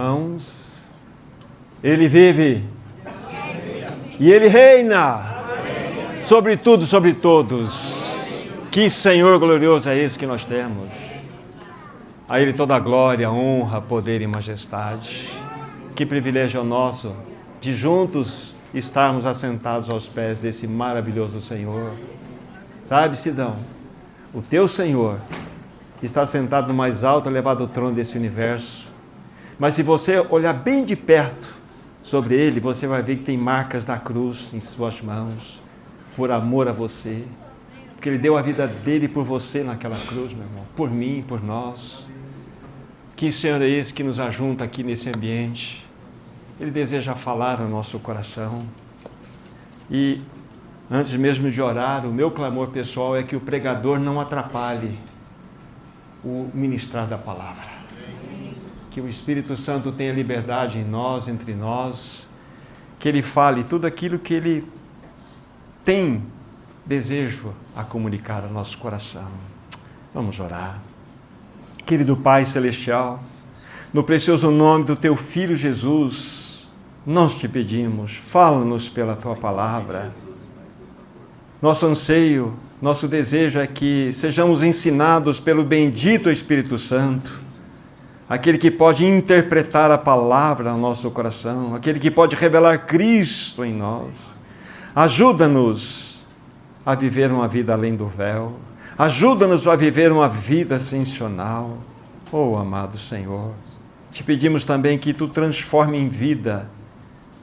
Irmãos, Ele vive e Ele reina sobre tudo, sobre todos. Que Senhor glorioso é esse que nós temos. A Ele toda a glória, honra, poder e majestade. Que privilégio é o nosso de juntos estarmos assentados aos pés desse maravilhoso Senhor. Sabe, Sidão, o teu Senhor está sentado no mais alto e elevado trono desse universo. Mas se você olhar bem de perto sobre Ele, você vai ver que tem marcas da cruz em suas mãos, por amor a você. Porque Ele deu a vida dele por você naquela cruz, meu irmão. Por mim, por nós. Que Senhor é esse que nos ajunta aqui nesse ambiente? Ele deseja falar no nosso coração. E antes mesmo de orar, o meu clamor pessoal é que o pregador não atrapalhe o ministrar da palavra. Que o Espírito Santo tenha liberdade em nós, entre nós, que Ele fale tudo aquilo que Ele tem desejo a comunicar ao nosso coração. Vamos orar. Querido Pai Celestial, no precioso nome do Teu Filho Jesus, nós te pedimos, fala-nos pela Tua palavra. Nosso anseio, nosso desejo é que sejamos ensinados pelo bendito Espírito Santo, aquele que pode interpretar a palavra no nosso coração, aquele que pode revelar Cristo em nós. Ajuda-nos a viver uma vida além do véu. Ajuda-nos a viver uma vida ascensional. Oh, amado Senhor, te pedimos também que Tu transforme em vida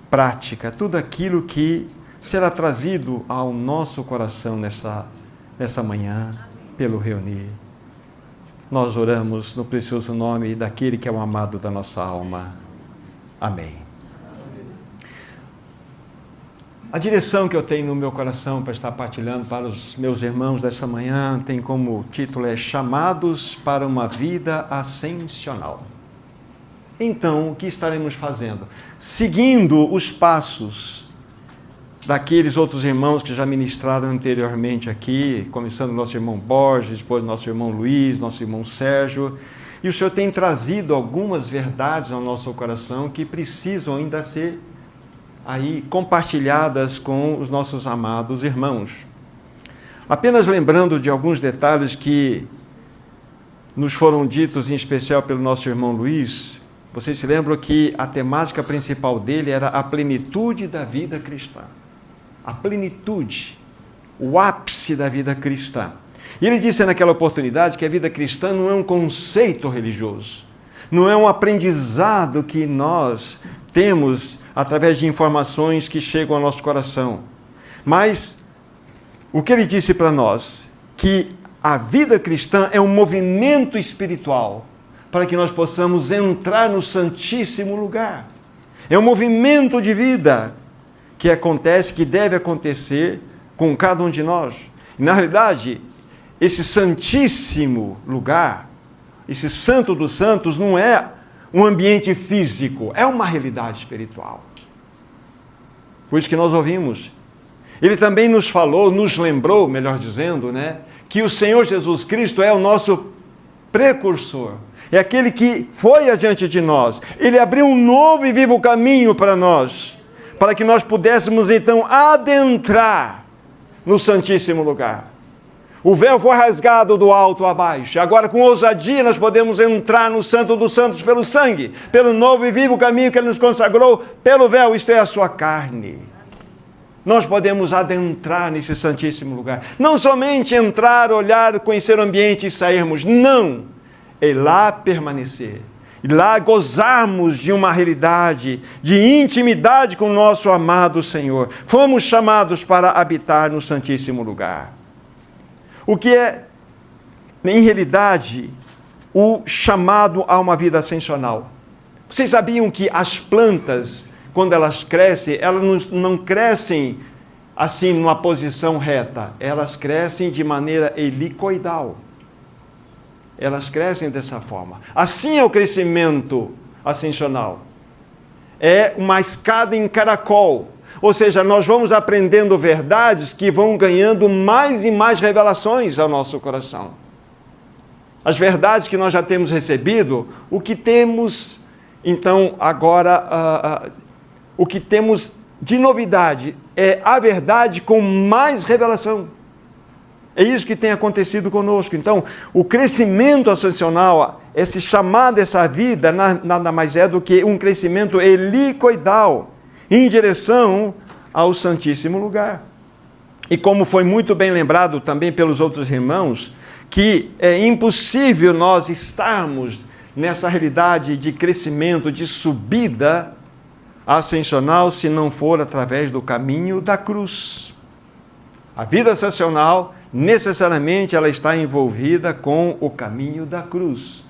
prática tudo aquilo que será trazido ao nosso coração nessa manhã, pelo reunir. Nós oramos no precioso nome daquele que é o amado da nossa alma. Amém. A direção que eu tenho no meu coração para estar partilhando para os meus irmãos dessa manhã tem como título Chamados para uma Vida Ascensional. Então, o que estaremos fazendo? Seguindo os passos daqueles outros irmãos que já ministraram anteriormente aqui, começando nosso irmão Borges, depois nosso irmão Luiz, nosso irmão Sérgio, e o Senhor tem trazido algumas verdades ao nosso coração que precisam ainda ser aí compartilhadas com os nossos amados irmãos. Apenas lembrando de alguns detalhes que nos foram ditos, em especial pelo nosso irmão Luiz. Vocês se lembram que a temática principal dele era a plenitude da vida cristã. A plenitude, o ápice da vida cristã. E ele disse naquela oportunidade que a vida cristã não é um conceito religioso, não é um aprendizado que nós temos através de informações que chegam ao nosso coração. Mas o que ele disse para nós? Que a vida cristã é um movimento espiritual para que nós possamos entrar no Santíssimo Lugar. É um movimento de vida que acontece, que deve acontecer com cada um de nós. E, na realidade, esse Santíssimo Lugar, esse Santo dos Santos, não é um ambiente físico, é uma realidade espiritual. Por isso que nós ouvimos. Ele também nos falou, nos lembrou, melhor dizendo, que o Senhor Jesus Cristo é o nosso precursor. É aquele que foi adiante de nós. Ele abriu um novo e vivo caminho para nós, para que nós pudéssemos então adentrar no Santíssimo Lugar. O véu foi rasgado do alto a baixo. Agora, com ousadia, nós podemos entrar no Santo dos Santos pelo sangue, pelo novo e vivo caminho que Ele nos consagrou, pelo véu, isto é, a sua carne. Nós podemos adentrar nesse Santíssimo Lugar. Não somente entrar, olhar, conhecer o ambiente e sairmos. Não! É lá permanecer. E lá gozarmos de uma realidade, de intimidade com o nosso amado Senhor. Fomos chamados para habitar no Santíssimo Lugar. O que é, em realidade, o chamado a uma vida ascensional? Vocês sabiam que as plantas, quando elas crescem, elas não crescem assim numa posição reta, elas crescem de maneira helicoidal. Elas crescem dessa forma. Assim é o crescimento ascensional. É uma escada em caracol. Ou seja, nós vamos aprendendo verdades que vão ganhando mais e mais revelações ao nosso coração. As verdades que nós já temos recebido, o que temos então, agora, o que temos de novidade é a verdade com mais revelação. É isso que tem acontecido conosco. Então, o crescimento ascensional, esse chamado, essa vida, nada mais é do que um crescimento helicoidal, em direção ao Santíssimo Lugar. E como foi muito bem lembrado também pelos outros irmãos, que é impossível nós estarmos nessa realidade de crescimento, de subida ascensional, se não for através do caminho da cruz. A vida ascensional, necessariamente, ela está envolvida com o caminho da cruz.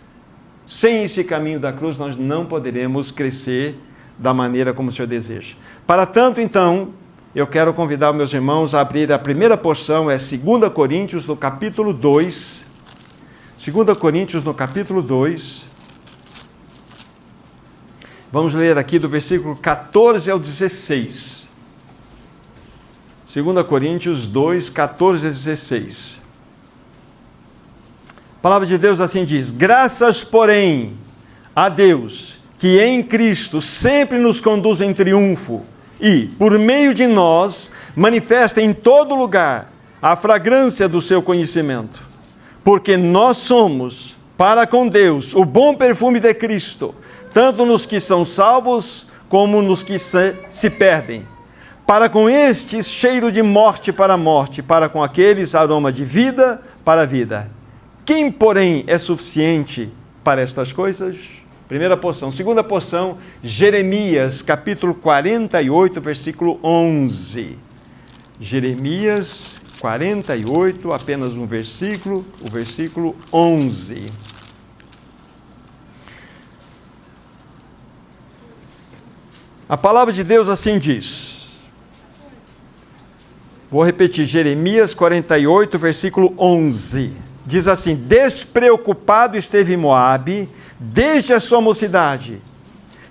Sem esse caminho da cruz, nós não poderemos crescer da maneira como o Senhor deseja. Para tanto, então, eu quero convidar meus irmãos a abrir a primeira porção, é 2 Coríntios, no capítulo 2. 2 Coríntios, no capítulo 2. Vamos ler aqui do versículo 14 ao 16. 2 Coríntios 2, 14 a 16. A palavra de Deus assim diz: graças, porém, a Deus, que em Cristo sempre nos conduz em triunfo e, por meio de nós, manifesta em todo lugar a fragrância do seu conhecimento. Porque nós somos, para com Deus, o bom perfume de Cristo, tanto nos que são salvos, como nos que se perdem. Para com estes, cheiro de morte para a morte, para com aqueles, aroma de vida para a vida. Quem, porém, é suficiente para estas coisas? Primeira porção. Segunda porção, Jeremias, capítulo 48, versículo 11. Jeremias 48, apenas um versículo, o versículo 11. A palavra de Deus assim diz. Vou repetir, Jeremias 48, versículo 11. Diz assim: despreocupado esteve Moabe desde a sua mocidade,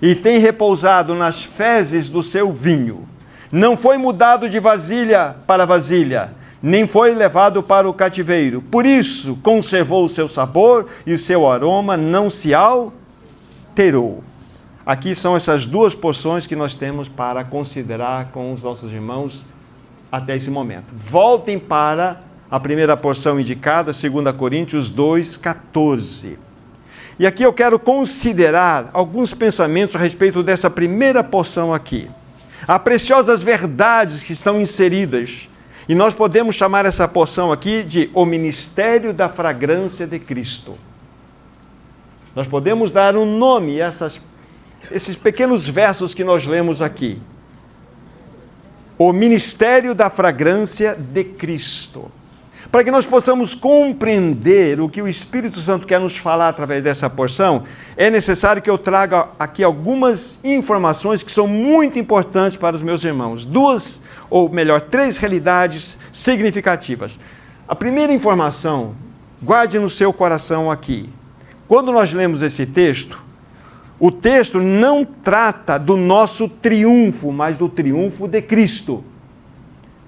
e tem repousado nas fezes do seu vinho. Não foi mudado de vasilha para vasilha, nem foi levado para o cativeiro. Por isso, conservou o seu sabor e o seu aroma não se alterou. Aqui são essas duas porções que nós temos para considerar com os nossos irmãos até esse momento. Voltem para a primeira porção indicada, 2 Coríntios 2, 14. E aqui eu quero considerar alguns pensamentos a respeito dessa primeira porção aqui. Há preciosas verdades que estão inseridas, e nós podemos chamar essa porção aqui de o ministério da fragrância de Cristo. Nós podemos dar um nome a esses pequenos versos que nós lemos aqui. O ministério da fragrância de Cristo. Para que nós possamos compreender o que o Espírito Santo quer nos falar através dessa porção, é necessário que eu traga aqui algumas informações que são muito importantes para os meus irmãos. Duas, ou melhor, três realidades significativas. A primeira informação, guarde no seu coração aqui. Quando nós lemos esse texto, o texto não trata do nosso triunfo, mas do triunfo de Cristo.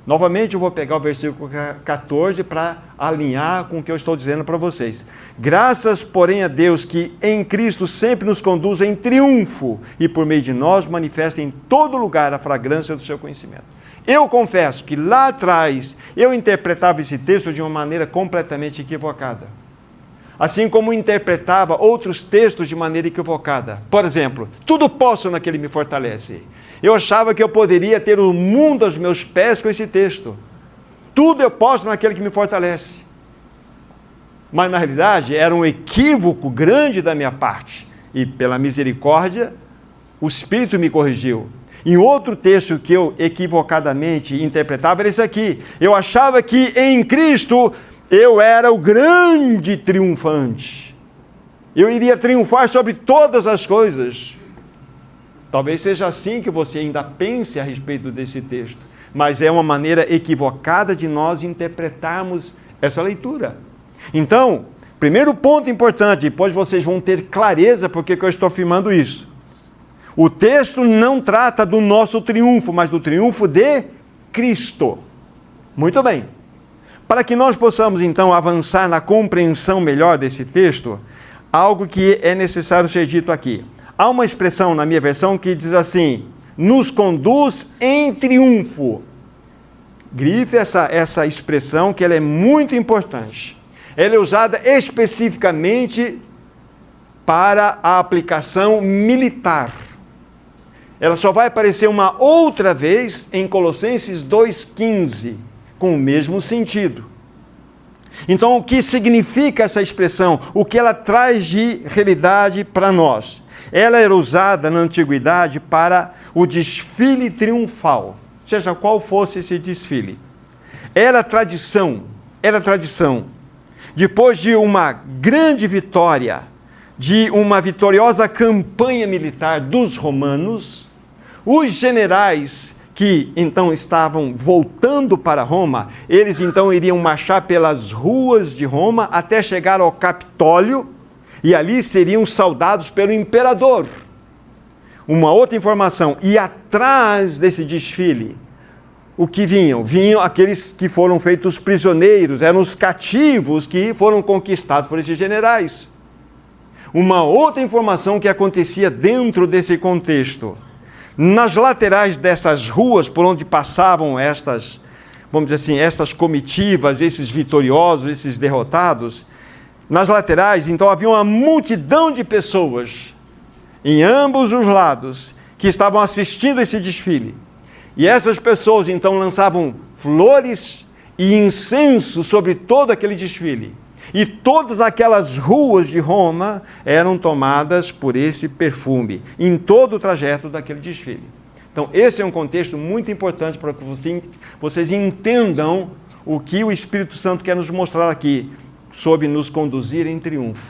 Novamente eu vou pegar o versículo 14 para alinhar com o que eu estou dizendo para vocês. Graças, porém, a Deus que em Cristo sempre nos conduz em triunfo e por meio de nós manifesta em todo lugar a fragrância do seu conhecimento. Eu confesso que lá atrás eu interpretava esse texto de uma maneira completamente equivocada. Assim como interpretava outros textos de maneira equivocada. Por exemplo, tudo posso naquele que me fortalece. Eu achava que eu poderia ter o mundo aos meus pés com esse texto. Tudo eu posso naquele que me fortalece. Mas na realidade era um equívoco grande da minha parte. E pela misericórdia, o Espírito me corrigiu. Em outro texto que eu equivocadamente interpretava era esse aqui. Eu achava que em Cristo eu era o grande triunfante. Eu iria triunfar sobre todas as coisas. Talvez seja assim que você ainda pense a respeito desse texto. Mas é uma maneira equivocada de nós interpretarmos essa leitura. Então, primeiro ponto importante, depois vocês vão ter clareza por que eu estou afirmando isso. O texto não trata do nosso triunfo, mas do triunfo de Cristo. Muito bem. Para que nós possamos, então, avançar na compreensão melhor desse texto, algo que é necessário ser dito aqui. Há uma expressão na minha versão que diz assim: nos conduz em triunfo. Grife essa expressão, que ela é muito importante. Ela é usada especificamente para a aplicação militar. Ela só vai aparecer uma outra vez em Colossenses 2,15, com o mesmo sentido. Então, o que significa essa expressão? O que ela traz de realidade para nós? Ela era usada na antiguidade para o desfile triunfal, seja qual fosse esse desfile. Era tradição. Depois de uma grande vitória, de uma vitoriosa campanha militar dos romanos, os generais que então estavam voltando para Roma, eles então iriam marchar pelas ruas de Roma até chegar ao Capitólio, e ali seriam saudados pelo imperador. Uma outra informação, e atrás desse desfile, o que vinham? Vinham aqueles que foram feitos prisioneiros, eram os cativos que foram conquistados por esses generais. Uma outra informação que acontecia dentro desse contexto: nas laterais dessas ruas por onde passavam estas, vamos dizer assim, estas comitivas, esses vitoriosos, esses derrotados, nas laterais, então, havia uma multidão de pessoas, em ambos os lados, que estavam assistindo esse desfile. E essas pessoas, então, lançavam flores e incenso sobre todo aquele desfile. E todas aquelas ruas de Roma eram tomadas por esse perfume, em todo o trajeto daquele desfile. Então, esse é um contexto muito importante para que vocês entendam o que o Espírito Santo quer nos mostrar aqui, sobre nos conduzir em triunfo.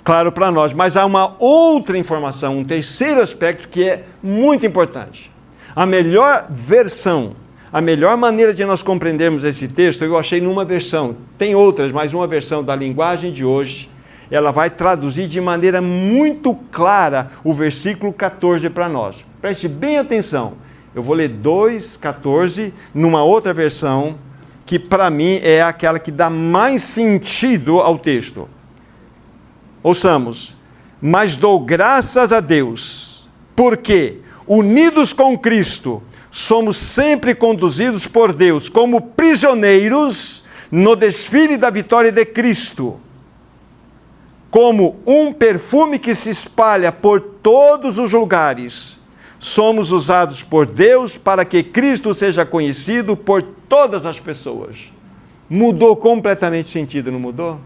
Claro para nós, mas há uma outra informação, um terceiro aspecto que é muito importante. A melhor versão, a melhor maneira de nós compreendermos esse texto, eu achei numa versão, tem outras, mas uma versão da linguagem de hoje, ela vai traduzir de maneira muito clara o versículo 14 para nós. Preste bem atenção, eu vou ler 2,14 numa outra versão, que para mim é aquela que dá mais sentido ao texto. Ouçamos: mas dou graças a Deus, porque, unidos com Cristo, somos sempre conduzidos por Deus como prisioneiros no desfile da vitória de Cristo, como um perfume que se espalha por todos os lugares. Somos usados por Deus para que Cristo seja conhecido por todas as pessoas. Mudou completamente o sentido, não mudou?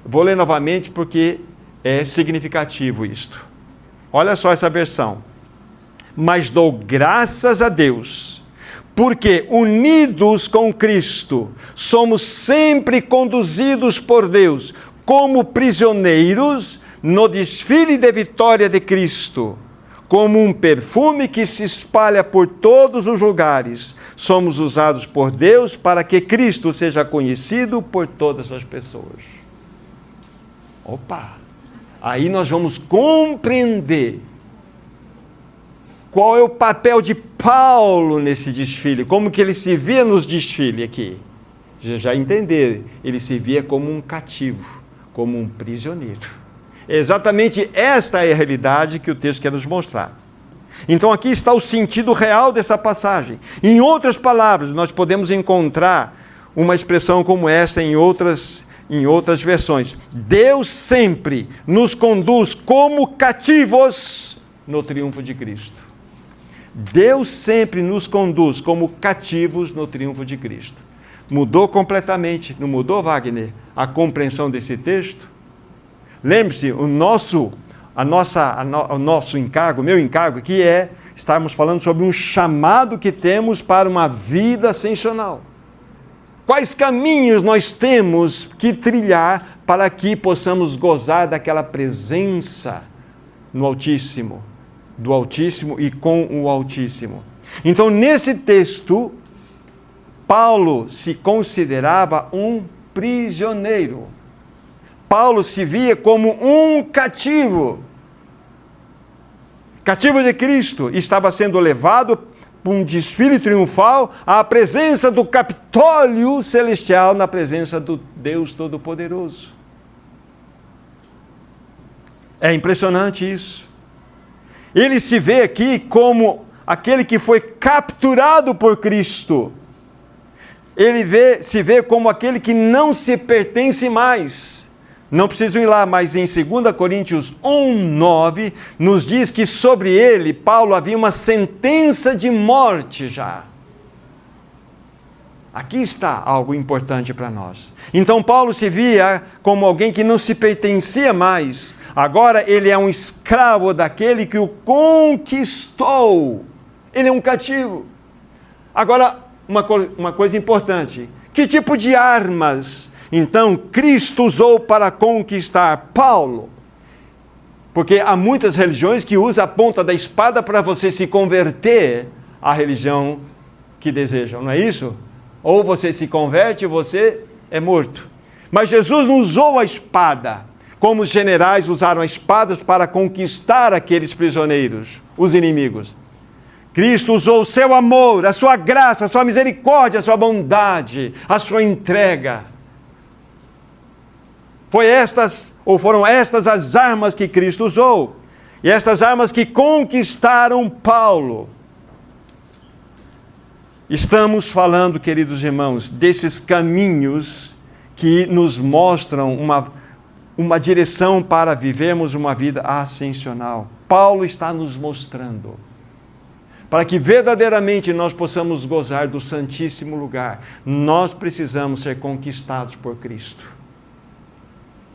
Vou ler novamente porque é significativo isto. Olha só essa versão. Mas dou graças a Deus, porque unidos com Cristo, somos sempre conduzidos por Deus como prisioneiros no desfile de vitória de Cristo. Como um perfume que se espalha por todos os lugares, somos usados por Deus para que Cristo seja conhecido por todas as pessoas. Opa! Aí nós vamos compreender qual é o papel de Paulo nesse desfile, como que ele se via nos desfiles aqui. Já entender, ele se via como um cativo, como um prisioneiro. Exatamente esta é a realidade que o texto quer nos mostrar. Então aqui está o sentido real dessa passagem. Em outras palavras, nós podemos encontrar uma expressão como essa em outras versões. Deus sempre nos conduz como cativos no triunfo de Cristo. Deus sempre nos conduz como cativos no triunfo de Cristo. Mudou completamente, não mudou, Wagner, a compreensão desse texto? Lembre-se, o nosso encargo, o meu encargo aqui é estarmos falando sobre um chamado que temos para uma vida ascensional. Quais caminhos nós temos que trilhar para que possamos gozar daquela presença no Altíssimo, do Altíssimo e com o Altíssimo? Então, nesse texto, Paulo se considerava um prisioneiro. Paulo se via como um cativo de Cristo, estava sendo levado por um desfile triunfal à presença do Capitólio Celestial, na presença do Deus Todo-Poderoso. É impressionante isso. Ele se vê aqui como aquele que foi capturado por Cristo. Ele se vê como aquele que não se pertence mais. Não preciso ir lá, mas em 2 Coríntios 1:9, nos diz que sobre ele, Paulo, havia uma sentença de morte já. Aqui está algo importante para nós. Então Paulo se via como alguém que não se pertencia mais. Agora ele é um escravo daquele que o conquistou. Ele é um cativo. Agora, uma coisa importante. Que tipo de armas, então, Cristo usou para conquistar Paulo? Porque há muitas religiões que usam a ponta da espada para você se converter à religião que desejam, não é isso? Ou você se converte ou você é morto. Mas Jesus não usou a espada, como os generais usaram as espadas para conquistar aqueles prisioneiros, os inimigos. Cristo usou o seu amor, a sua graça, a sua misericórdia, a sua bondade, a sua entrega. Foram estas as armas que Cristo usou. E estas armas que conquistaram Paulo. Estamos falando, queridos irmãos, desses caminhos que nos mostram uma direção para vivermos uma vida ascensional. Paulo está nos mostrando. Para que verdadeiramente nós possamos gozar do santíssimo lugar, nós precisamos ser conquistados por Cristo.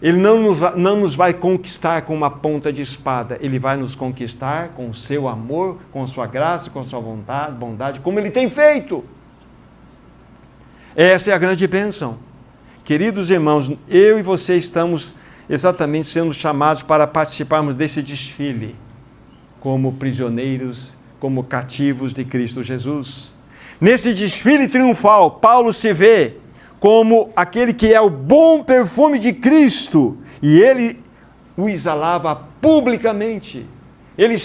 Ele não nos vai conquistar com uma ponta de espada, Ele vai nos conquistar com o seu amor, com a sua graça, com a sua bondade, como Ele tem feito. Essa é a grande bênção. Queridos irmãos, eu e você estamos exatamente sendo chamados para participarmos desse desfile, como prisioneiros, como cativos de Cristo Jesus. Nesse desfile triunfal, Paulo se vê como aquele que é o bom perfume de Cristo, e ele o exalava publicamente. Ele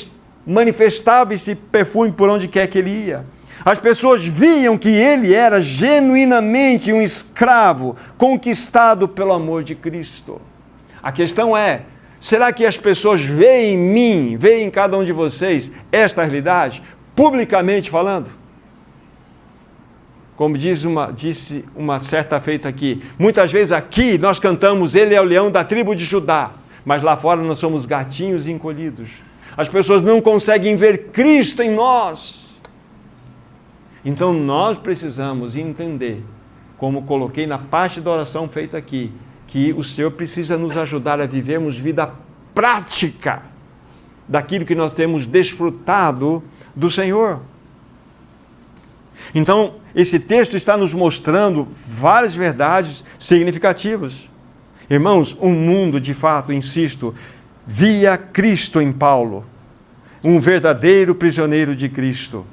manifestava esse perfume por onde quer que ele ia. As pessoas viam que ele era genuinamente um escravo, conquistado pelo amor de Cristo. A questão é, será que as pessoas veem em mim, veem em cada um de vocês, esta realidade, publicamente falando? Como disse uma certa feita aqui, muitas vezes aqui nós cantamos, Ele é o leão da tribo de Judá, mas lá fora nós somos gatinhos encolhidos. As pessoas não conseguem ver Cristo em nós. Então nós precisamos entender, como coloquei na parte da oração feita aqui, que o Senhor precisa nos ajudar a vivermos vida prática daquilo que nós temos desfrutado do Senhor. Então, esse texto está nos mostrando várias verdades significativas. Irmãos, o mundo, de fato, insisto, via Cristo em Paulo, um verdadeiro prisioneiro de Cristo.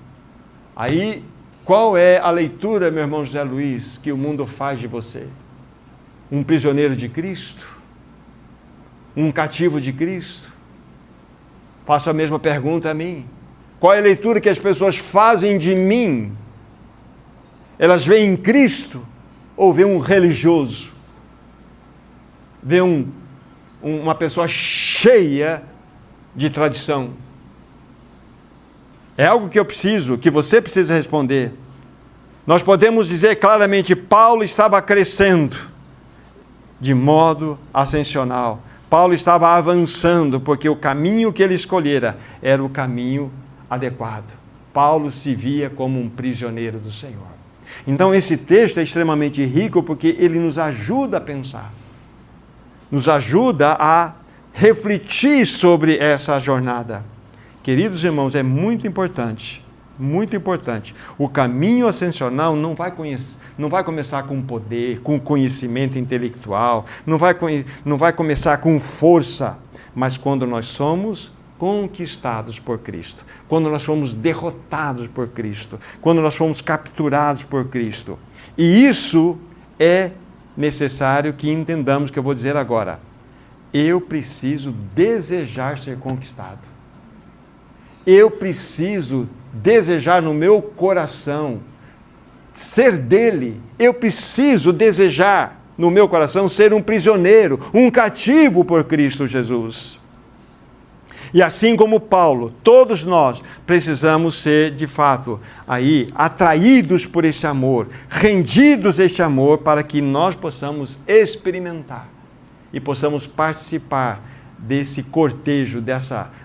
Aí, qual é a leitura, meu irmão José Luiz, que o mundo faz de você? Um prisioneiro de Cristo? Um cativo de Cristo? Faço a mesma pergunta a mim. Qual é a leitura que as pessoas fazem de mim? Elas veem em Cristo ou veem um religioso? Veem uma pessoa cheia de tradição? É algo que você precisa responder. Nós podemos dizer claramente, Paulo estava crescendo de modo ascensional. Paulo estava avançando, porque o caminho que ele escolhera era o caminho adequado. Paulo se via como um prisioneiro do Senhor. Então esse texto é extremamente rico, porque ele nos ajuda a pensar. Nos ajuda a refletir sobre essa jornada. Queridos irmãos, é muito importante. O caminho ascensional não vai começar com poder, com conhecimento intelectual, não vai começar com força, mas quando nós somos conquistados por Cristo, quando nós fomos derrotados por Cristo, quando nós fomos capturados por Cristo. E isso é necessário que entendamos, que eu vou dizer agora. Eu preciso desejar ser conquistado. Eu preciso desejar no meu coração ser dele. Eu preciso desejar no meu coração ser um prisioneiro, um cativo por Cristo Jesus. E assim como Paulo, todos nós precisamos ser, de fato, aí atraídos por esse amor, rendidos a esse amor, para que nós possamos experimentar e possamos participar desse cortejo,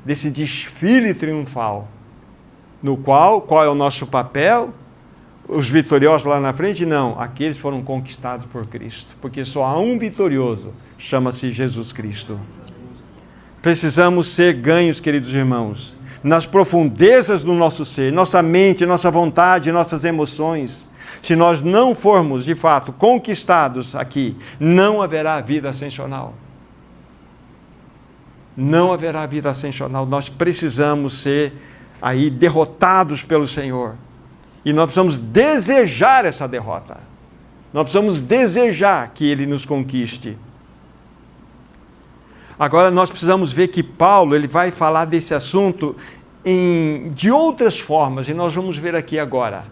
desse desfile triunfal, no qual é o nosso papel? Os vitoriosos lá na frente? Não, aqueles foram conquistados por Cristo, porque só há um vitorioso, chama-se Jesus Cristo. Precisamos ser ganhos, queridos irmãos, nas profundezas do nosso ser, nossa mente, nossa vontade, nossas emoções. Se nós não formos, de fato, conquistados aqui, não haverá vida ascensional. Não haverá vida ascensional. Nós precisamos ser aí derrotados pelo Senhor. E nós precisamos desejar essa derrota. Nós precisamos desejar que Ele nos conquiste. Agora nós precisamos ver que Paulo ele vai falar desse assunto de outras formas, e nós vamos ver aqui agora.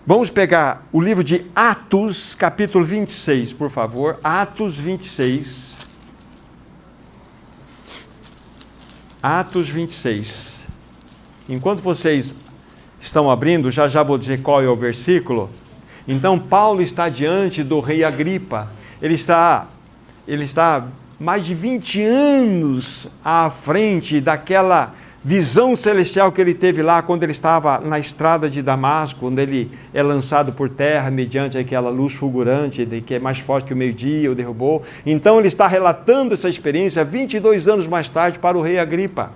Vamos pegar o livro de Atos, capítulo 26, por favor. Atos 26. Atos 26. Enquanto vocês estão abrindo, já vou dizer qual é o versículo. Então, Paulo está diante do rei Agripa. Ele está mais de 20 anos à frente daquela visão celestial que ele teve lá quando ele estava na estrada de Damasco, quando ele é lançado por terra mediante aquela luz fulgurante que é mais forte que o meio-dia, o derrubou. Então ele está relatando essa experiência 22 anos mais tarde para o rei Agripa.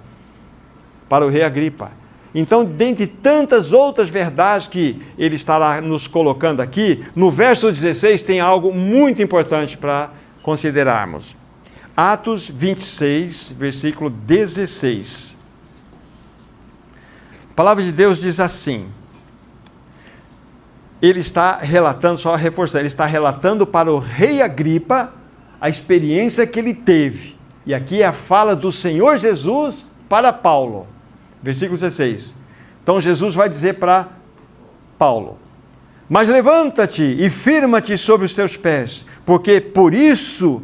Então, dentre tantas outras verdades que ele estará nos colocando aqui, no verso 16 tem algo muito importante para considerarmos. Atos 26, versículo 16. A palavra de Deus diz assim, ele está relatando, só reforçando, ele está relatando para o rei Agripa a experiência que ele teve. E aqui é a fala do Senhor Jesus para Paulo. Versículo 16. Então Jesus vai dizer para Paulo, mas levanta-te e firma-te sobre os teus pés, porque por isso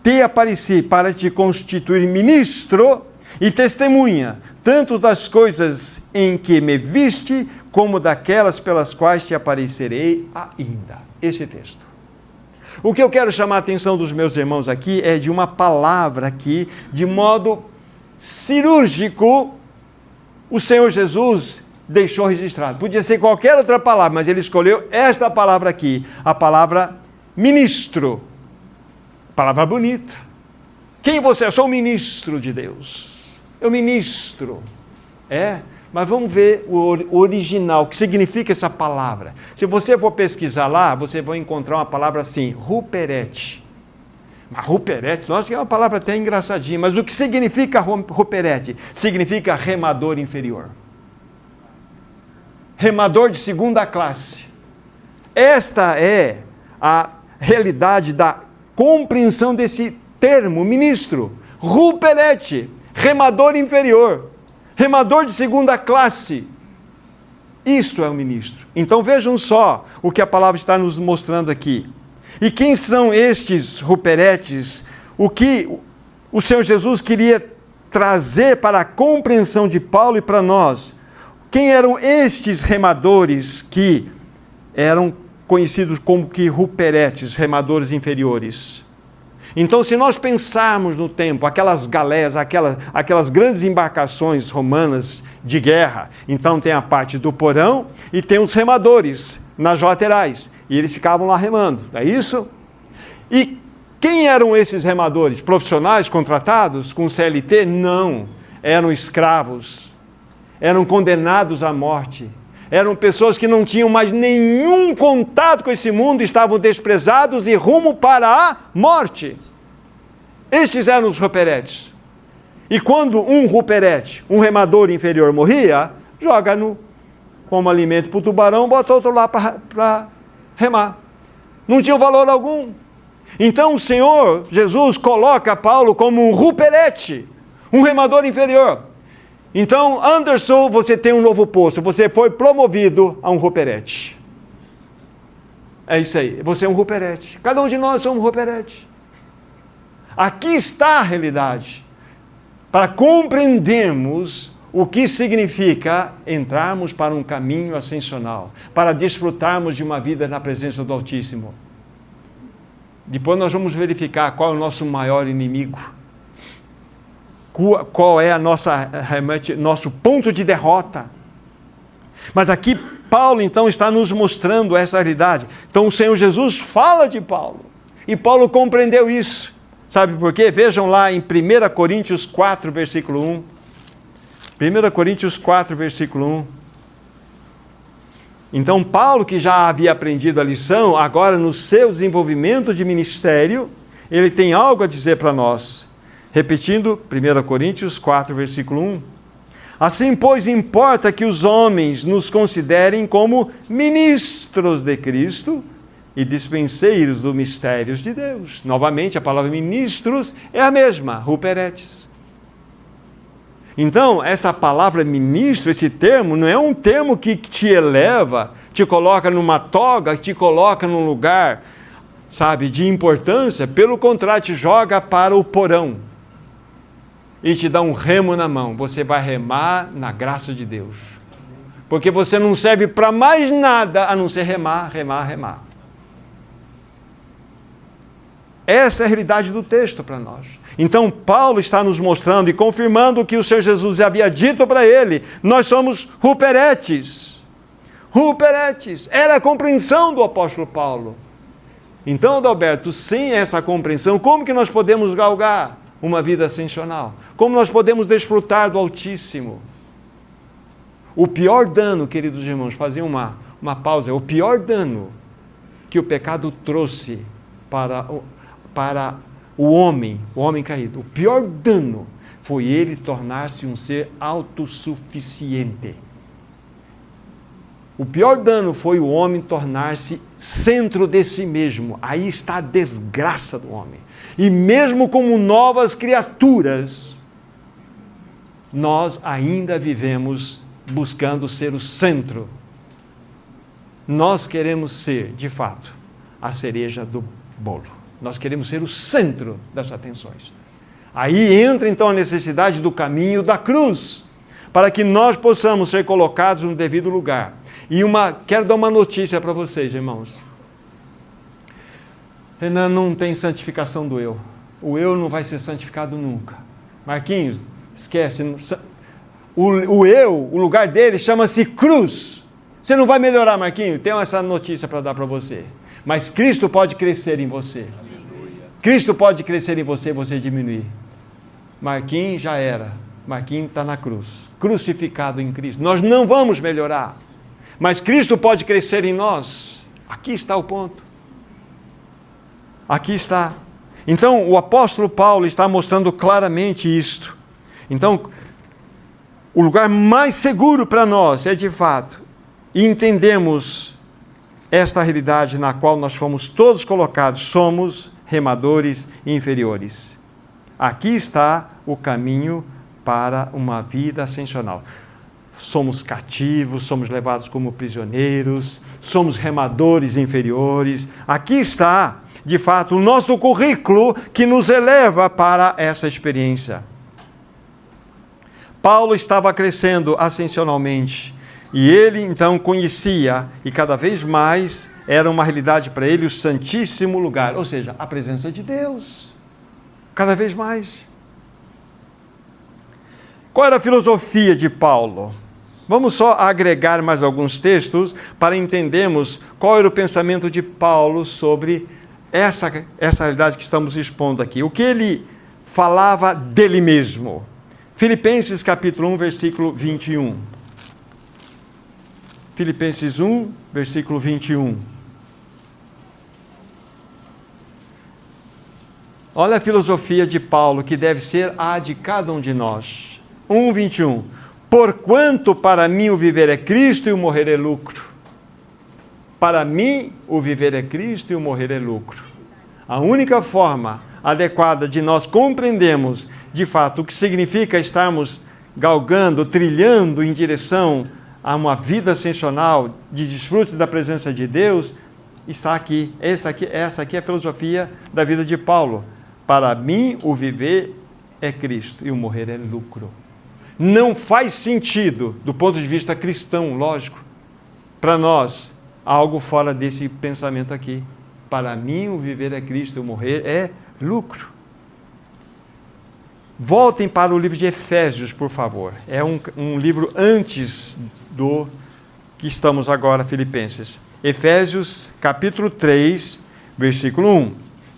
te apareci para te constituir ministro e testemunha, tanto das coisas em que me viste, como daquelas pelas quais te aparecerei ainda. Esse texto. O que eu quero chamar a atenção dos meus irmãos aqui é de uma palavra que, de modo cirúrgico, o Senhor Jesus deixou registrado. Podia ser qualquer outra palavra, mas ele escolheu esta palavra aqui, a palavra ministro. Palavra bonita. Quem você é? Eu sou o ministro de Deus. Eu ministro. Mas vamos ver o original, o que significa essa palavra. Se você for pesquisar lá, você vai encontrar uma palavra assim, ruperete. Mas ruperete, nossa, que é uma palavra até engraçadinha, mas o que significa ruperete? Significa remador inferior. Remador de segunda classe. Esta é a realidade da compreensão desse termo, ministro. Ruperete, remador inferior. Remador de segunda classe. Isto é um ministro. Então vejam só o que a palavra está nos mostrando aqui. E quem são estes ruperetes? O que o Senhor Jesus queria trazer para a compreensão de Paulo e para nós? Quem eram estes remadores que eram conhecidos como que ruperetes, remadores inferiores? Então, se nós pensarmos no tempo, aquelas galéias, aquelas grandes embarcações romanas de guerra, então tem a parte do porão e tem os remadores nas laterais. E eles ficavam lá remando, não é isso? E quem eram esses remadores? Profissionais contratados com CLT? Não, eram escravos, eram condenados à morte, eram pessoas que não tinham mais nenhum contato com esse mundo, estavam desprezados e rumo para a morte. Esses eram os ruperetes. E quando um ruperete, um remador inferior morria, joga como alimento para o tubarão, bota outro lá para remar. Não tinha valor algum. Então o Senhor Jesus coloca Paulo como um ruperete, um remador inferior. Então, Anderson, você tem um novo posto, você foi promovido a um ruperete. É isso aí, você é um ruperete. Cada um de nós somos um ruperete. Aqui está a realidade. para compreendermos o que significa entrarmos para um caminho ascensional, para desfrutarmos de uma vida na presença do Altíssimo. Depois nós vamos verificar qual é o nosso maior inimigo, qual é nosso ponto de derrota. Mas aqui Paulo então está nos mostrando essa realidade. Então o Senhor Jesus fala de Paulo, e Paulo compreendeu isso. Sabe por quê? Vejam lá em 1 Coríntios 4, versículo 1. 1 Coríntios 4, versículo 1. Então, Paulo, que já havia aprendido a lição, agora no seu desenvolvimento de ministério, ele tem algo a dizer para nós. Repetindo, 1 Coríntios 4, versículo 1. Assim, pois, importa que os homens nos considerem como ministros de Cristo e dispenseiros dos mistérios de Deus. Novamente, a palavra ministros é a mesma, huperetes. Então, essa palavra ministro, esse termo, não é um termo que te eleva, te coloca numa toga, te coloca num lugar, sabe, de importância. Pelo contrário, te joga para o porão e te dá um remo na mão. Você vai remar na graça de Deus. Porque você não serve para mais nada a não ser remar, remar, remar. Essa é a realidade do texto para nós. Então, Paulo está nos mostrando e confirmando o que o Senhor Jesus havia dito para ele. Nós somos huperetes. Huperetes. Era a compreensão do apóstolo Paulo. Então, Adalberto, sem essa compreensão, como que nós podemos galgar uma vida ascensional? Como nós podemos desfrutar do Altíssimo? O pior dano, queridos irmãos, fazer uma pausa, o pior dano que o pecado trouxe para o homem caído, o pior dano foi ele tornar-se um ser autossuficiente. O pior dano foi o homem tornar-se centro de si mesmo. Aí está a desgraça do homem. E mesmo como novas criaturas, nós ainda vivemos buscando ser o centro. Nós queremos ser, de fato, a cereja do bolo. Nós queremos ser o centro das atenções. Aí entra então a necessidade do caminho da cruz, para que nós possamos ser colocados no devido lugar. E quero dar uma notícia para vocês, irmãos. Renan, não tem santificação do eu. O eu não vai ser santificado nunca. Marquinhos, esquece. O eu, o lugar dele chama-se cruz. Você não vai melhorar, Marquinhos? Tenho essa notícia para dar para você. Mas Cristo pode crescer em você. Cristo pode crescer em você e você diminuir. Marquinhos já era. Marquinhos está na cruz. Crucificado em Cristo. Nós não vamos melhorar. Mas Cristo pode crescer em nós. Aqui está o ponto. Aqui está. Então, o apóstolo Paulo está mostrando claramente isto. Então, o lugar mais seguro para nós é, de fato, entendemos esta realidade na qual nós fomos todos colocados. Somos remadores inferiores. Aqui está o caminho para uma vida ascensional. Somos cativos, somos levados como prisioneiros, somos remadores inferiores. Aqui está, de fato, o nosso currículo que nos eleva para essa experiência. Paulo estava crescendo ascensionalmente e ele então conhecia e cada vez mais era uma realidade para ele o santíssimo lugar, ou seja, a presença de Deus, cada vez mais. Qual era a filosofia de Paulo? Vamos só agregar mais alguns textos para entendermos qual era o pensamento de Paulo sobre essa realidade que estamos expondo aqui. O que ele falava dele mesmo. Filipenses capítulo 1, versículo 21. Filipenses 1, versículo 21. Olha a filosofia de Paulo, que deve ser a de cada um de nós. 1, 21. Porquanto para mim o viver é Cristo e o morrer é lucro. Para mim o viver é Cristo e o morrer é lucro. A única forma adequada de nós compreendermos, de fato, o que significa estarmos galgando, trilhando em direção a uma vida ascensional de desfrute da presença de Deus, está aqui. Essa aqui é a filosofia da vida de Paulo. Para mim, o viver é Cristo e o morrer é lucro. Não faz sentido, do ponto de vista cristão, lógico, para nós, algo fora desse pensamento aqui. Para mim, o viver é Cristo e o morrer é lucro. Voltem para o livro de Efésios, por favor. É um livro antes do que estamos agora, Filipenses. Efésios, capítulo 3, versículo 1.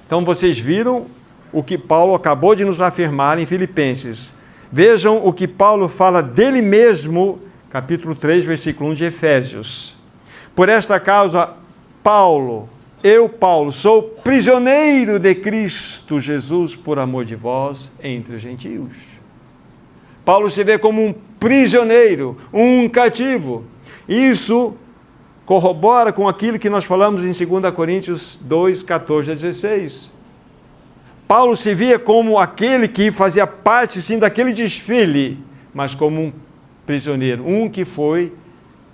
Então, vocês viram o que Paulo acabou de nos afirmar em Filipenses. Vejam o que Paulo fala dele mesmo, capítulo 3, versículo 1 de Efésios. Por esta causa, Paulo, sou prisioneiro de Cristo Jesus por amor de vós entre os gentios. Paulo se vê como um prisioneiro, um cativo. Isso corrobora com aquilo que nós falamos em 2 Coríntios 2, 14 a 16. Paulo se via como aquele que fazia parte, sim, daquele desfile, mas como um prisioneiro, um que foi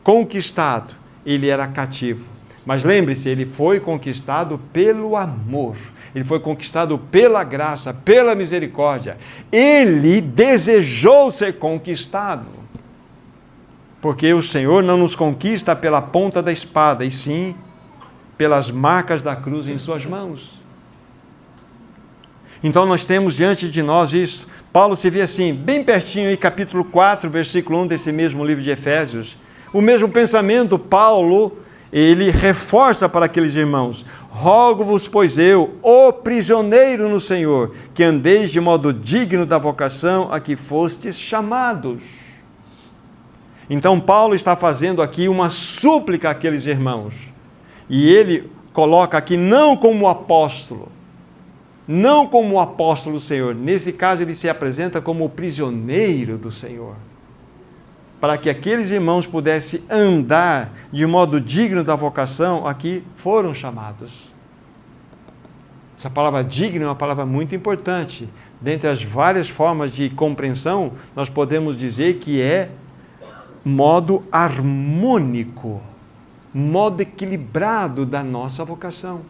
conquistado. Ele era cativo. Mas lembre-se, ele foi conquistado pelo amor. Ele foi conquistado pela graça, pela misericórdia. Ele desejou ser conquistado. Porque o Senhor não nos conquista pela ponta da espada, e sim pelas marcas da cruz em suas mãos. Então nós temos diante de nós isso. Paulo se vê assim, bem pertinho, em capítulo 4, versículo 1 desse mesmo livro de Efésios. O mesmo pensamento, Paulo, ele reforça para aqueles irmãos. Rogo-vos, pois eu, o prisioneiro no Senhor, que andeis de modo digno da vocação a que fostes chamados. Então Paulo está fazendo aqui uma súplica àqueles irmãos. E ele coloca aqui não como apóstolo, não como o apóstolo do Senhor. Nesse caso ele se apresenta como o prisioneiro do Senhor. Para que aqueles irmãos pudessem andar de modo digno da vocação a que foram chamados. Essa palavra digno é uma palavra muito importante. Dentre as várias formas de compreensão, nós podemos dizer que é modo harmônico, modo equilibrado da nossa vocação,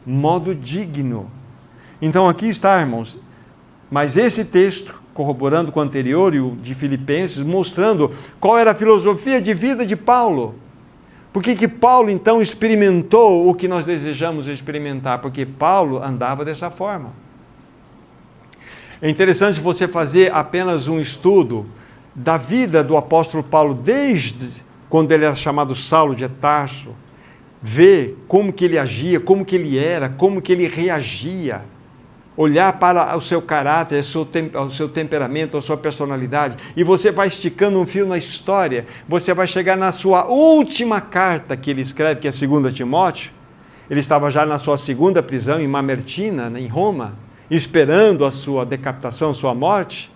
modo digno. Então aqui está, irmãos, mas esse texto, corroborando com o anterior e o de Filipenses, mostrando qual era a filosofia de vida de Paulo. Por que Paulo então experimentou o que nós desejamos experimentar? Porque Paulo andava dessa forma. É interessante você fazer apenas um estudo da vida do apóstolo Paulo, desde quando ele era chamado Saulo de Tarso, ver como que ele agia, como que ele era, como que ele reagia, olhar para o seu caráter, o seu temperamento, a sua personalidade, e você vai esticando um fio na história, você vai chegar na sua última carta que ele escreve, que é 2 Timóteo. Ele estava já na sua segunda prisão em Mamertina, em Roma, esperando a sua decapitação, a sua morte.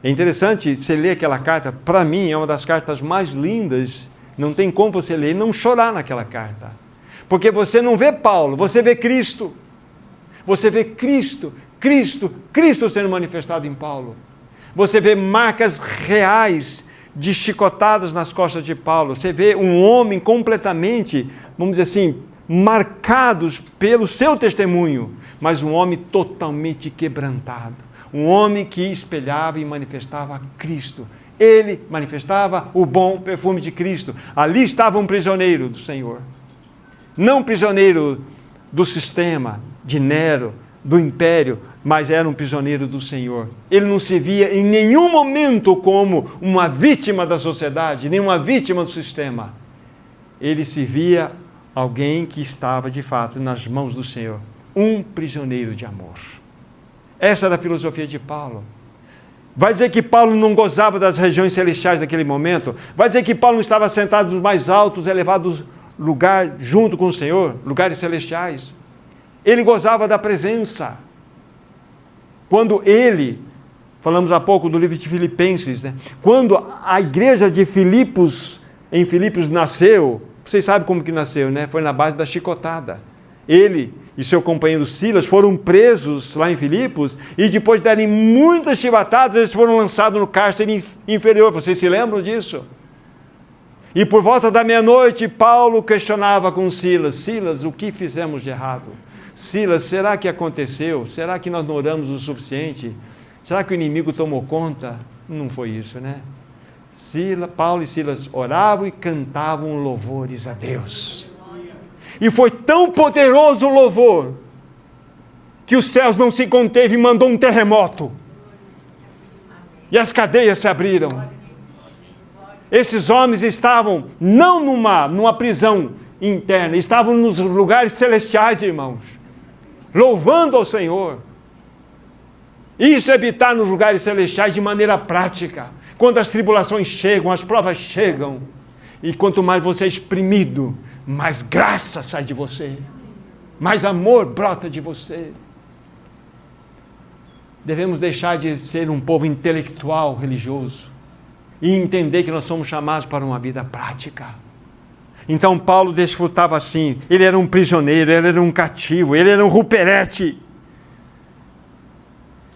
É interessante, você ler aquela carta, para mim é uma das cartas mais lindas, não tem como você ler e não chorar naquela carta. Porque você não vê Paulo, você vê Cristo. Você vê Cristo sendo manifestado em Paulo. Você vê marcas reais de chicotadas nas costas de Paulo. Você vê um homem completamente, vamos dizer assim, marcados pelo seu testemunho, mas um homem totalmente quebrantado. Um homem que espelhava e manifestava Cristo. Ele manifestava o bom perfume de Cristo. Ali estava um prisioneiro do Senhor. Não um prisioneiro do sistema, de Nero, do império, mas era um prisioneiro do Senhor. Ele não se via em nenhum momento como uma vítima da sociedade, nem uma vítima do sistema. Ele se via alguém que estava, de fato, nas mãos do Senhor. Um prisioneiro de amor. Essa era a filosofia de Paulo. Vai dizer que Paulo não gozava das regiões celestiais naquele momento? Vai dizer que Paulo não estava sentado nos mais altos, elevados lugares, junto com o Senhor, lugares celestiais? Ele gozava da presença. Quando ele, falamos há pouco do livro de Filipenses, né? Quando a igreja de Filipos, em Filipos nasceu, vocês sabem como que nasceu, né? Foi na base da chicotada. Ele e seu companheiro Silas foram presos lá em Filipos e depois de darem muitas chibatadas, eles foram lançados no cárcere inferior. Vocês se lembram disso? E por volta da meia-noite, Paulo questionava com Silas: Silas, o que fizemos de errado? Silas, será que aconteceu? Será que nós não oramos o suficiente? Será que o inimigo tomou conta? Não foi isso, né? Paulo e Silas oravam e cantavam louvores a Deus. E foi tão poderoso o louvor que os céus não se conteve e mandou um terremoto. E as cadeias se abriram. Esses homens estavam não numa prisão interna, estavam nos lugares celestiais, irmãos, louvando ao Senhor. Isso é habitar nos lugares celestiais de maneira prática. Quando as tribulações chegam, as provas chegam, e quanto mais você é exprimido, mais graça sai de você, mais amor brota de você. Devemos deixar de ser um povo intelectual, religioso, e entender que nós somos chamados para uma vida prática. Então Paulo desfrutava assim, ele era um prisioneiro, ele era um cativo, ele era um ruperete.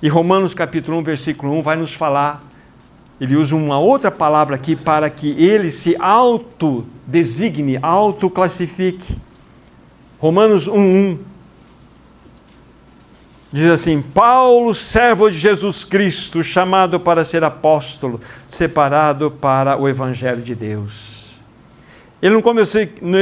E Romanos capítulo 1, versículo 1 vai nos falar, ele usa uma outra palavra aqui para que ele se autodesigne, autoclassifique. Romanos 1:1 diz assim: Paulo, servo de Jesus Cristo, chamado para ser apóstolo, separado para o Evangelho de Deus. Ele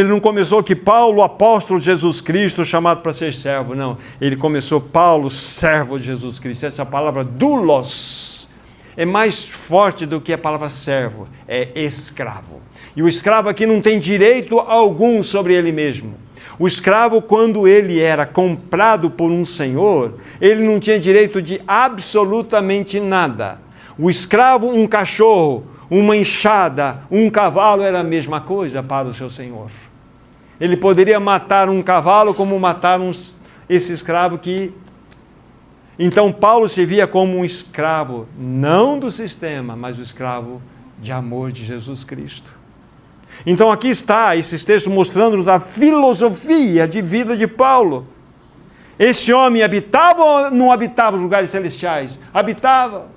não começou que Paulo, apóstolo de Jesus Cristo, chamado para ser servo, não. Ele começou Paulo, servo de Jesus Cristo. Essa palavra doulos é mais forte do que a palavra servo, é escravo. E o escravo aqui não tem direito algum sobre ele mesmo. O escravo, quando ele era comprado por um senhor, ele não tinha direito de absolutamente nada. O escravo, um cachorro, uma enxada, um cavalo, era a mesma coisa para o seu senhor. Ele poderia matar um cavalo como matar esse escravo que... Então Paulo se via como um escravo, não do sistema, mas o escravo de amor de Jesus Cristo. Então aqui está esses textos mostrando-nos a filosofia de vida de Paulo. Esse homem habitava ou não habitava os lugares celestiais? Habitava,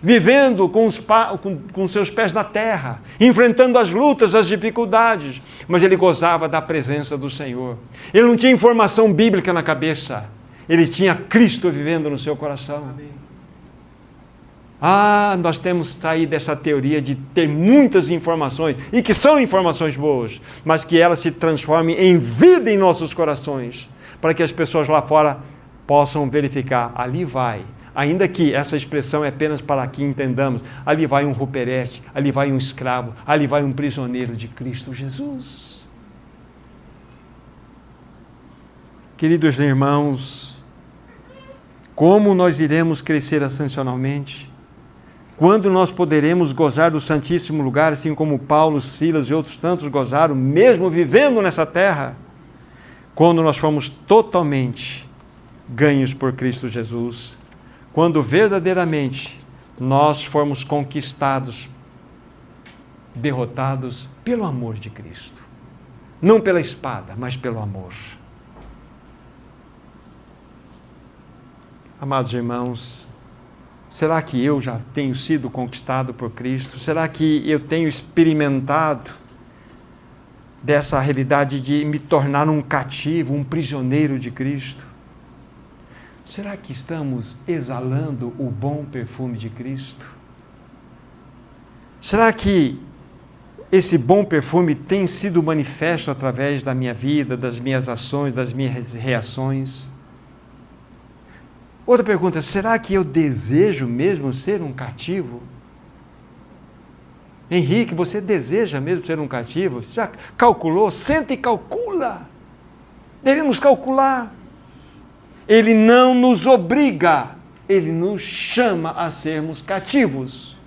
vivendo com seus pés na terra, enfrentando as lutas, as dificuldades, mas ele gozava da presença do Senhor. Ele não tinha informação bíblica na cabeça, ele tinha Cristo vivendo no seu coração. Amém. Nós temos que sair dessa teoria de ter muitas informações, e que são informações boas, mas que elas se transformem em vida em nossos corações, para que as pessoas lá fora possam verificar, ali vai, ainda que essa expressão é apenas para que entendamos, ali vai um ruperete, ali vai um escravo, ali vai um prisioneiro de Cristo Jesus. Queridos irmãos, como nós iremos crescer ascensionalmente? Quando nós poderemos gozar do Santíssimo Lugar, assim como Paulo, Silas e outros tantos gozaram, mesmo vivendo nessa terra? Quando nós fomos totalmente ganhos por Cristo Jesus. Quando verdadeiramente nós formos conquistados, derrotados pelo amor de Cristo. Não pela espada, mas pelo amor. Amados irmãos, será que eu já tenho sido conquistado por Cristo? Será que eu tenho experimentado dessa realidade de me tornar um cativo, um prisioneiro de Cristo? Será que estamos exalando o bom perfume de Cristo? Será que esse bom perfume tem sido manifesto através da minha vida, das minhas ações, das minhas reações? Outra pergunta, será que eu desejo mesmo ser um cativo? Henrique, você deseja mesmo ser um cativo? Já calculou? Senta e calcula. Devemos calcular. Ele não nos obriga, ele nos chama a sermos cativos.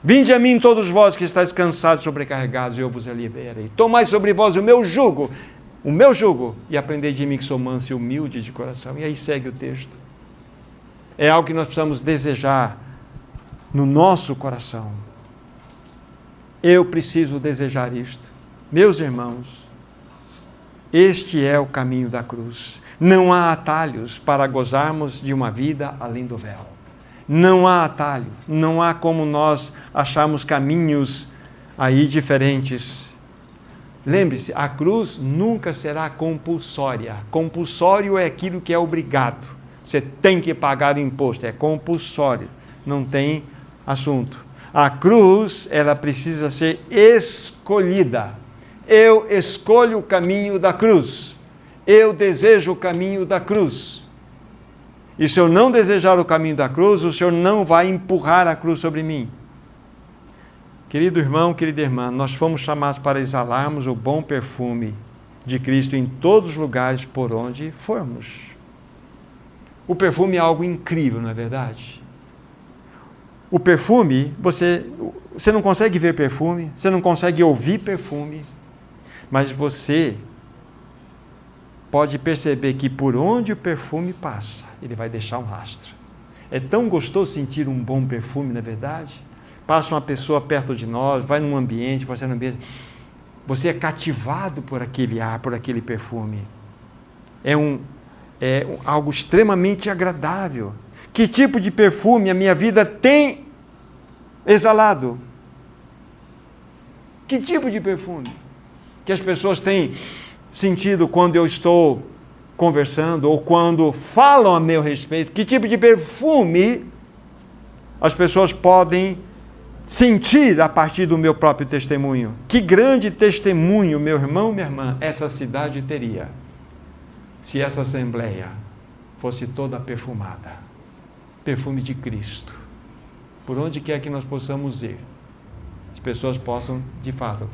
Vinde a mim todos vós que estáis cansados e sobrecarregados, e eu vos aliviarei. Tomai sobre vós o meu jugo, e aprendei de mim que sou manso e humilde de coração. E aí segue o texto. É algo que nós precisamos desejar no nosso coração. Eu preciso desejar isto. Meus irmãos, este é o caminho da cruz. Não há atalhos para gozarmos de uma vida além do véu. Não há atalho, não há como nós acharmos caminhos aí diferentes. Lembre-se, a cruz nunca será compulsória. Compulsório é aquilo que é obrigado. Você tem que pagar o imposto, é compulsório, não tem assunto. A cruz, ela precisa ser escolhida. Eu escolho o caminho da cruz. Eu desejo o caminho da cruz. E se eu não desejar o caminho da cruz, o Senhor não vai empurrar a cruz sobre mim. Querido irmão, querida irmã, nós fomos chamados para exalarmos o bom perfume de Cristo em todos os lugares por onde formos. O perfume é algo incrível, não é verdade? O perfume, você não consegue ver perfume, você não consegue ouvir perfume, mas você pode perceber que por onde o perfume passa, ele vai deixar um rastro. É tão gostoso sentir um bom perfume, não é verdade? Passa uma pessoa perto de nós, vai num ambiente, você é cativado por aquele ar, por aquele perfume. É algo extremamente agradável. Que tipo de perfume a minha vida tem exalado? Que tipo de perfume que as pessoas têm sentido quando eu estou conversando ou quando falam a meu respeito? Que tipo de perfume as pessoas podem sentir a partir do meu próprio testemunho? Que grande testemunho, meu irmão, minha irmã, essa cidade teria se essa assembleia fosse toda perfumada. Perfume de Cristo. Por onde quer que nós possamos ir, as pessoas possam, de fato,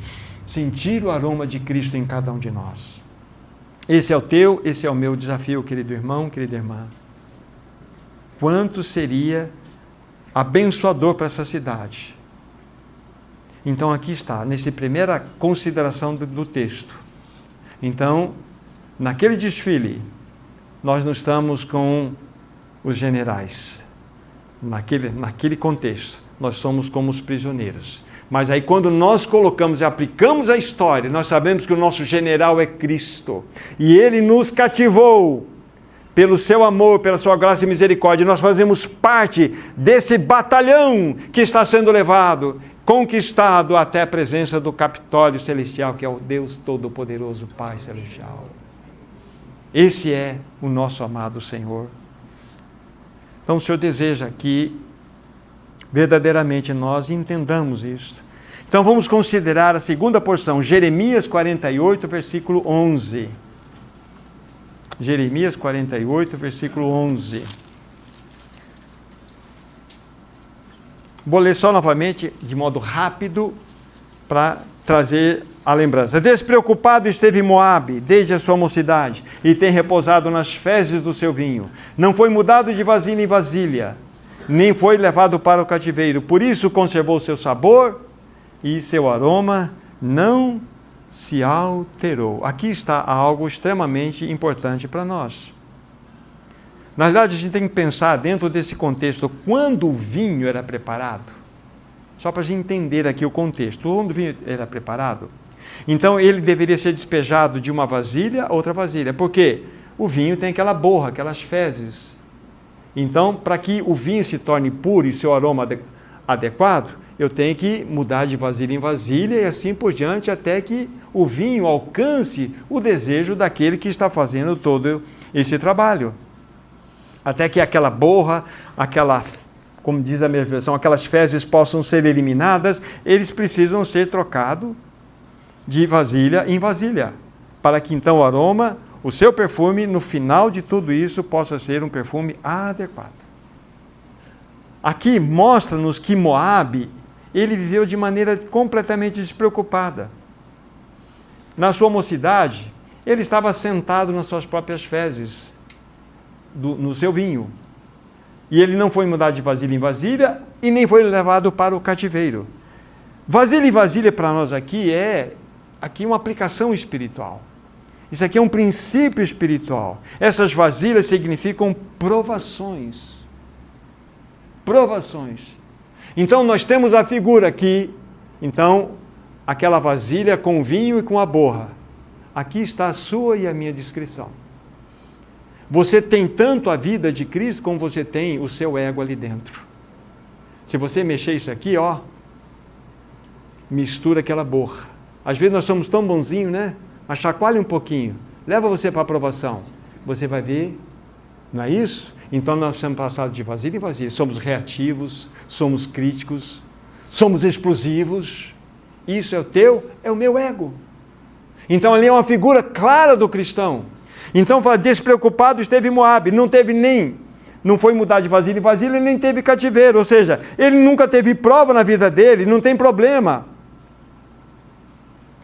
sentir o aroma de Cristo em cada um de nós. Esse é o teu, esse é o meu desafio, querido irmão, querida irmã. Quanto seria abençoador para essa cidade? Então aqui está, nessa primeira consideração do texto. Então, naquele desfile, nós não estamos com os generais. Naquele contexto, nós somos como os prisioneiros. Mas aí quando nós colocamos e aplicamos a história, nós sabemos que o nosso general é Cristo. E Ele nos cativou pelo seu amor, pela sua graça e misericórdia. Nós fazemos parte desse batalhão que está sendo levado, conquistado até a presença do Capitólio Celestial, que é o Deus Todo-Poderoso, Pai Celestial. Esse é o nosso amado Senhor. Então o Senhor deseja que verdadeiramente nós entendamos isso. Então vamos considerar a segunda porção, Jeremias 48, versículo 11. Jeremias 48, versículo 11. Vou ler só novamente, de modo rápido, para trazer a lembrança. Despreocupado esteve Moabe desde a sua mocidade, e tem repousado nas fezes do seu vinho. Não foi mudado de vasilha em vasilha, nem foi levado para o cativeiro. Por isso conservou seu sabor, e seu aroma não se alterou. Aqui está algo extremamente importante para nós. Na verdade, a gente tem que pensar dentro desse contexto, quando o vinho era preparado. Só para a gente entender aqui o contexto. Quando o vinho era preparado, então ele deveria ser despejado de uma vasilha a outra vasilha. Porque o vinho tem aquela borra, aquelas fezes. Então, para que o vinho se torne puro e seu aroma adequado, eu tenho que mudar de vasilha em vasilha e assim por diante, até que o vinho alcance o desejo daquele que está fazendo todo esse trabalho. Até que aquela borra, como diz a minha versão, aquelas fezes possam ser eliminadas, eles precisam ser trocados de vasilha em vasilha, para que então o aroma, o seu perfume, no final de tudo isso, possa ser um perfume adequado. Aqui mostra-nos que Moabe, ele viveu de maneira completamente despreocupada. Na sua mocidade, ele estava sentado nas suas próprias fezes, no seu vinho. E ele não foi mudado de vasilha em vasilha e nem foi levado para o cativeiro. Vasilha em vasilha para nós aqui é uma aplicação espiritual. Isso aqui é um princípio espiritual. Essas vasilhas significam provações. Provações. Então nós temos a figura aqui, então, aquela vasilha com vinho e com a borra. Aqui está a sua e a minha descrição. Você tem tanto a vida de Cristo como você tem o seu ego ali dentro. Se você mexer isso aqui, mistura aquela borra. Às vezes nós somos tão bonzinhos, né? Mas chacoalhe um pouquinho. Leva você para a aprovação. Você vai ver Não é isso? Então nós precisamos passar de vasilha em vasilha. Somos reativos, somos críticos, somos explosivos. Isso é o teu, é o meu ego. Então ali é uma figura clara do cristão. Então fala, despreocupado esteve Moabe, não foi mudar de vasilha em vasilha, nem teve cativeiro, ou seja, ele nunca teve prova na vida dele, não tem problema.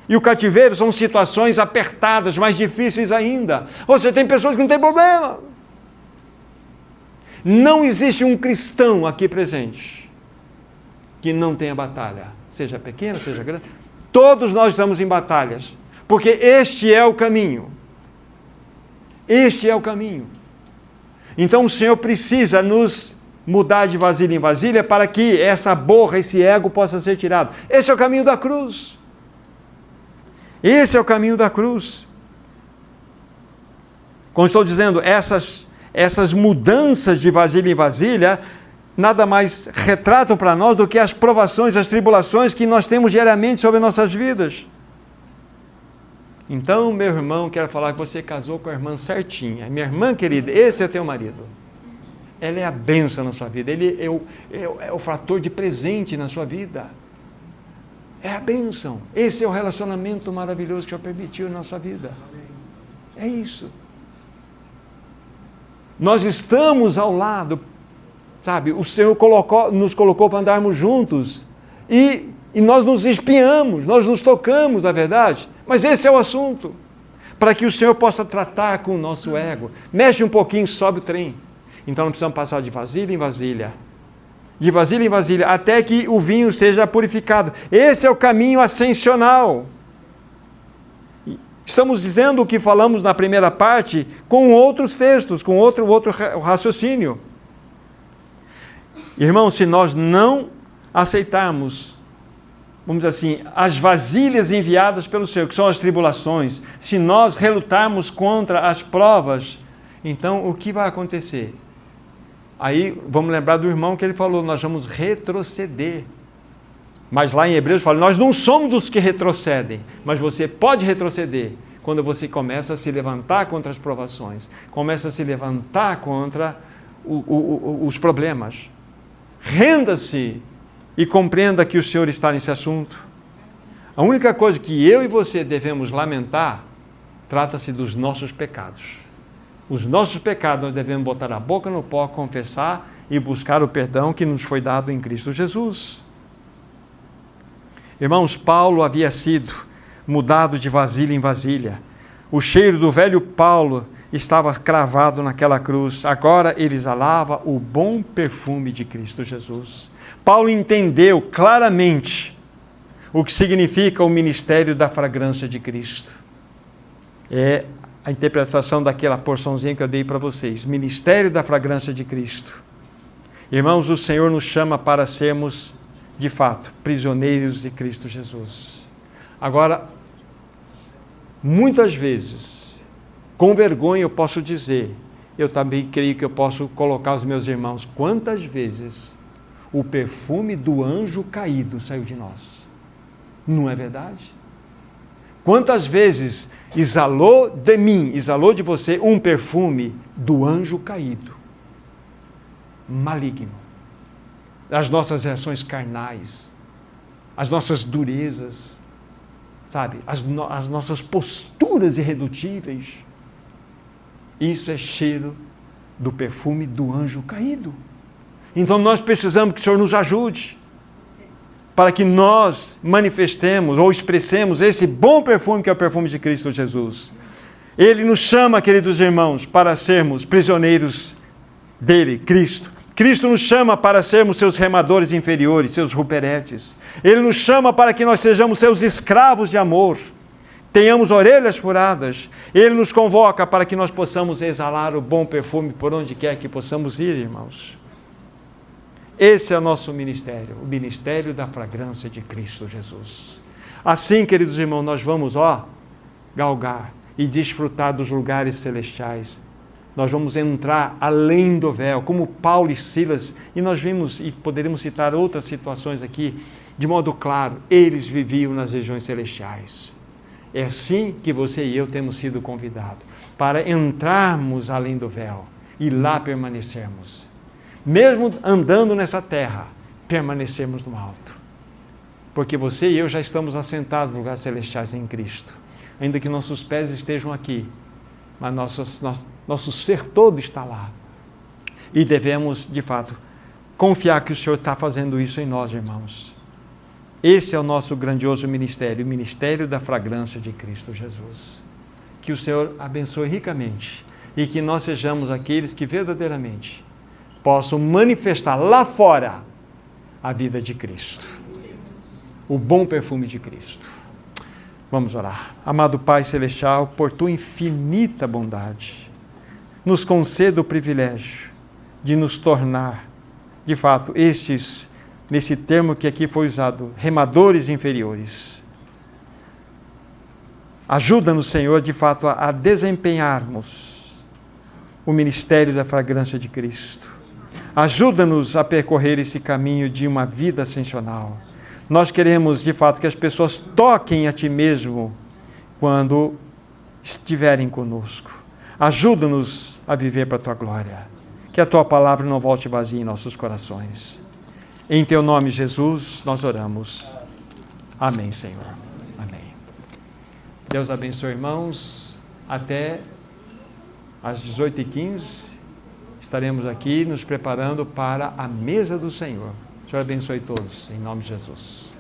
E o cativeiro são situações apertadas, mais difíceis ainda. Ou seja, tem pessoas que não têm problema. Não existe um cristão aqui presente que não tenha batalha, seja pequena, seja grande. Todos nós estamos em batalhas, porque este é o caminho. Este é o caminho. Então o Senhor precisa nos mudar de vasilha em vasilha para que essa borra, esse ego possa ser tirado. Esse é o caminho da cruz. Esse é o caminho da cruz. Como estou dizendo, essas mudanças de vasilha em vasilha nada mais retratam para nós do que as provações, as tribulações que nós temos diariamente sobre nossas vidas. Então, meu irmão, quero falar que você casou com a irmã certinha. Minha irmã querida, esse é teu marido. Ela é a bênção na sua vida. Ele é o fator de presente na sua vida. É a bênção. Esse é o relacionamento maravilhoso que o Senhor permitiu na nossa vida. É isso. Nós estamos ao lado, sabe? O Senhor nos colocou para andarmos juntos. E nós nos espiamos, nós nos tocamos, na verdade. Mas esse é o assunto. Para que o Senhor possa tratar com o nosso ego. Mexe um pouquinho, sobe o trem. Então nós precisamos passar de vasilha em vasilha. De vasilha em vasilha, até que o vinho seja purificado. Esse é o caminho ascensional. Estamos dizendo o que falamos na primeira parte com outros textos, com outro raciocínio. Irmãos, se nós não aceitarmos, vamos dizer assim, as vasilhas enviadas pelo Senhor, que são as tribulações, se nós relutarmos contra as provas, então o que vai acontecer? Aí vamos lembrar do irmão que ele falou, nós vamos retroceder. Mas lá em Hebreus fala, nós não somos dos que retrocedem, mas você pode retroceder quando você começa a se levantar contra as provações, começa a se levantar contra os problemas. Renda-se e compreenda que o Senhor está nesse assunto. A única coisa que eu e você devemos lamentar, trata-se dos nossos pecados. Os nossos pecados nós devemos botar a boca no pó, confessar e buscar o perdão que nos foi dado em Cristo Jesus. Irmãos, Paulo havia sido mudado de vasilha em vasilha. O cheiro do velho Paulo estava cravado naquela cruz. Agora ele exalava o bom perfume de Cristo Jesus. Paulo entendeu claramente o que significa o ministério da fragrância de Cristo. É a interpretação daquela porçãozinha que eu dei para vocês. Ministério da fragrância de Cristo. Irmãos, o Senhor nos chama para sermos, de fato, prisioneiros de Cristo Jesus. Agora, muitas vezes, com vergonha eu posso dizer, eu também creio que eu posso colocar os meus irmãos, quantas vezes o perfume do anjo caído saiu de nós? Não é verdade? Quantas vezes exalou de mim, exalou de você um perfume do anjo caído, maligno, as nossas reações carnais, as nossas durezas, sabe, as nossas posturas irredutíveis. Isso é cheiro do perfume do anjo caído. Então nós precisamos que o Senhor nos ajude para que nós manifestemos ou expressemos esse bom perfume que é o perfume de Cristo Jesus. Ele nos chama, queridos irmãos, para sermos prisioneiros dele, Cristo. Cristo nos chama para sermos seus remadores inferiores, seus ruperetes. Ele nos chama para que nós sejamos seus escravos de amor, tenhamos orelhas furadas. Ele nos convoca para que nós possamos exalar o bom perfume por onde quer que possamos ir, irmãos. Esse é o nosso ministério, o ministério da fragrância de Cristo Jesus. Assim, queridos irmãos, nós vamos, galgar e desfrutar dos lugares celestiais. Nós vamos entrar além do véu, como Paulo e Silas, e nós vimos, e poderíamos citar outras situações aqui, de modo claro, eles viviam nas regiões celestiais. É assim que você e eu temos sido convidados, para entrarmos além do véu e lá permanecermos. Mesmo andando nessa terra, permanecermos no alto. Porque você e eu já estamos assentados nos lugares celestiais em Cristo. Ainda que nossos pés estejam aqui, mas nosso ser todo está lá. E devemos, de fato, confiar que o Senhor está fazendo isso em nós, irmãos. Esse é o nosso grandioso ministério, o ministério da fragrância de Cristo Jesus. Que o Senhor abençoe ricamente e que nós sejamos aqueles que verdadeiramente possam manifestar lá fora a vida de Cristo, o bom perfume de Cristo. Vamos orar. Amado Pai Celestial, por tua infinita bondade, nos conceda o privilégio de nos tornar, de fato, nesse termo que aqui foi usado, remadores inferiores. Ajuda-nos, Senhor, de fato, a desempenharmos o ministério da fragrância de Cristo. Ajuda-nos a percorrer esse caminho de uma vida ascensional. Nós queremos, de fato, que as pessoas toquem a Ti mesmo quando estiverem conosco. Ajuda-nos a viver para a Tua glória. Que a Tua palavra não volte vazia em nossos corações. Em Teu nome, Jesus, nós oramos. Amém, Senhor. Amém. Deus abençoe, irmãos. Até às 18h15 estaremos aqui nos preparando para a mesa do Senhor. O Senhor abençoe todos, em nome de Jesus.